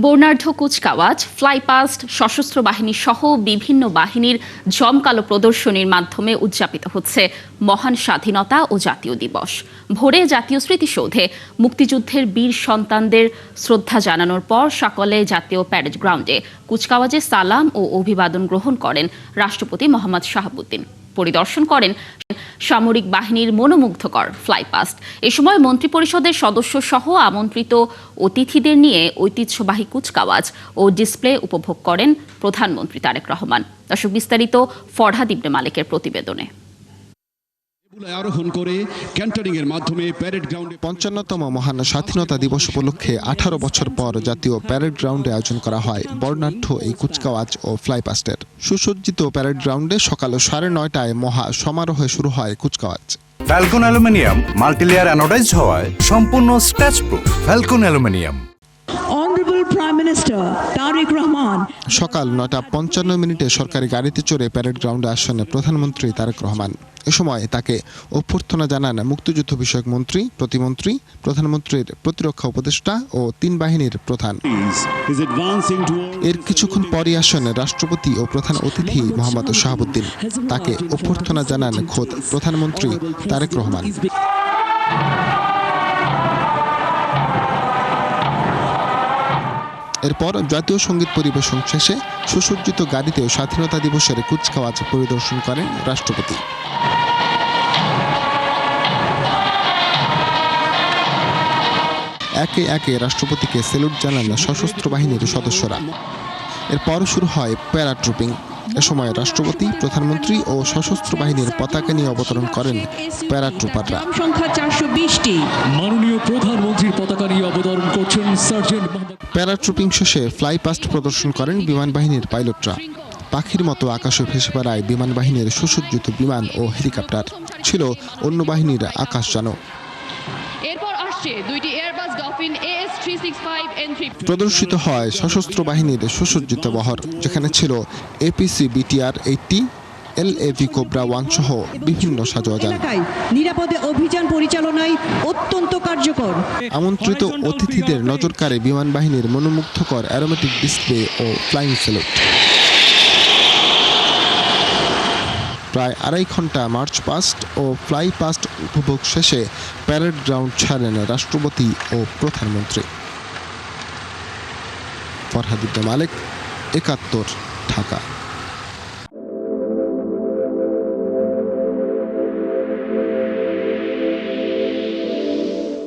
বর্ণাঢ্য কুচকাওয়াজ, ফ্লাইপাস্ট, সশস্ত্র বাহিনী সহ বিভিন্ন বাহিনীর জমকালো প্রদর্শনীর মাধ্যমে উদযাপিত হচ্ছে মহান স্বাধীনতা ও জাতীয় দিবস। ভোরে জাতীয় স্মৃতিসৌধে মুক্তিযুদ্ধের বীর সন্তানদের শ্রদ্ধা জানানোর পর সকালে জাতীয় প্যারেড গ্রাউন্ডে কুচকাওয়াজে সালাম ও অভিবাদন গ্রহণ করেন রাষ্ট্রপতি মোহাম্মদ শাহাবুদ্দিন। পরিদর্শন করেন সামরিক বাহিনীর মনোমুগ্ধকর ফ্লাইপাস্ট। এ সময় মন্ত্রিপরিষদের সদস্য সহ আমন্ত্রিত অতিথিদের নিয়ে ঐতিহ্যবাহী কুচকাওয়াজ ও ডিসপ্লে উপভোগ করেন প্রধানমন্ত্রী তারেক রহমান। দর্শক, বিস্তারিত ফরহাদ ইবনে মালিকের প্রতিবেদনে। ৫৫তম মহান স্বাধীনতা দিবস উপলক্ষে ১৮ বছর পর জাতীয় প্যারেড গ্রাউন্ডে আয়োজন করা হয় বর্ণাঢ্য এই কুচকাওয়াজ ও ফ্লাইপাস্টের। সুসজ্জিত প্যারেড গ্রাউন্ডে সকাল ৯:৩০টায় মহা সমারোহে শুরু হয় কুচকাওয়াজ। ফ্যালকন অ্যালুমিনিয়াম মাল্টিলেয়ার অ্যানোডাইজড হওয়ায় সম্পূর্ণ স্ক্র্যাচ প্রুফ। Falcon aluminium. সকাল ৯:৫৫ সরকারি গাড়িতে চড়ে প্যারেড গ্রাউন্ডে আসেন প্রধানমন্ত্রী তারেক রহমান। এ সময় তাকে অভ্যর্থনা জানান মুক্তিযুদ্ধ বিষয়ক মন্ত্রী, প্রতিমন্ত্রী, প্রধানমন্ত্রীর প্রতিরক্ষা উপদেষ্টা ও ৩ বাহিনীর প্রধান। এর কিছুক্ষণ পরই আসেন রাষ্ট্রপতি ও প্রধান অতিথি মোহাম্মদ শাহাবুদ্দিন। তাকে অভ্যর্থনা জানান খোদ প্রধানমন্ত্রী তারেক রহমান। এরপর জাতীয় সঙ্গীত পরিবেশন শেষে সুসজ্জিত গাড়িতে স্বাধীনতা দিবসের কুচকাওয়াজ পরিদর্শন করেন রাষ্ট্রপতি। একে একে রাষ্ট্রপতিকে স্যালুট জানান সশস্ত্র বাহিনীর সদস্যরা। এরপর শুরু হয় প্যারাট্রুপিং। এ সময় রাষ্ট্রপতি, প্রধানমন্ত্রী ও সশস্ত্র বাহিনীর পতাকা নিয়ে অবতরণ করেন প্যারাট্রুপাররা। মাননীয় প্রধানমন্ত্রীর পতাকা নিয়ে অবতরণ করছেন সার্জেন্ট মোহাম্মদ। প্যারাট্রুপিং শেষে ফ্লাইপাস্ট প্রদর্শন করেন বিমান বাহিনীর পাইলটরা। পাখির মতো আকাশে ভেসে বেড়ায় বিমান বাহিনীর সুসজ্জিত বিমান ও হেলিকপ্টার। ছিল অন্য বাহিনীর আকাশযানও। প্রদর্শিত হয় সশস্ত্র বাহিনীর সুসজ্জিত বহর, যেখানে ছিল এপিসি BTR-80, LAV কোবরা 1 সহ বিভিন্ন সাজোয়াজান। নিরাপদে অভিযান পরিচালনায় অত্যন্ত কার্যকর। আমন্ত্রিত অতিথিদের নজর কাড়ে বিমান বাহিনীর মনোমুগ্ধকর অ্যারোমেটিক ডিসপ্লে ও ফ্লাইং স্যালুট। প্রায় ২.৫ ঘন্টা মার্চ পাস্ট ও ফ্লাই পাস্ট উপভোগ শেষে প্যারেড গ্রাউন্ড ছাড়েন রাষ্ট্রপতি ও প্রধানমন্ত্রী। ফরহাদ ইবনে মালিক, ৭১, ঢাকা।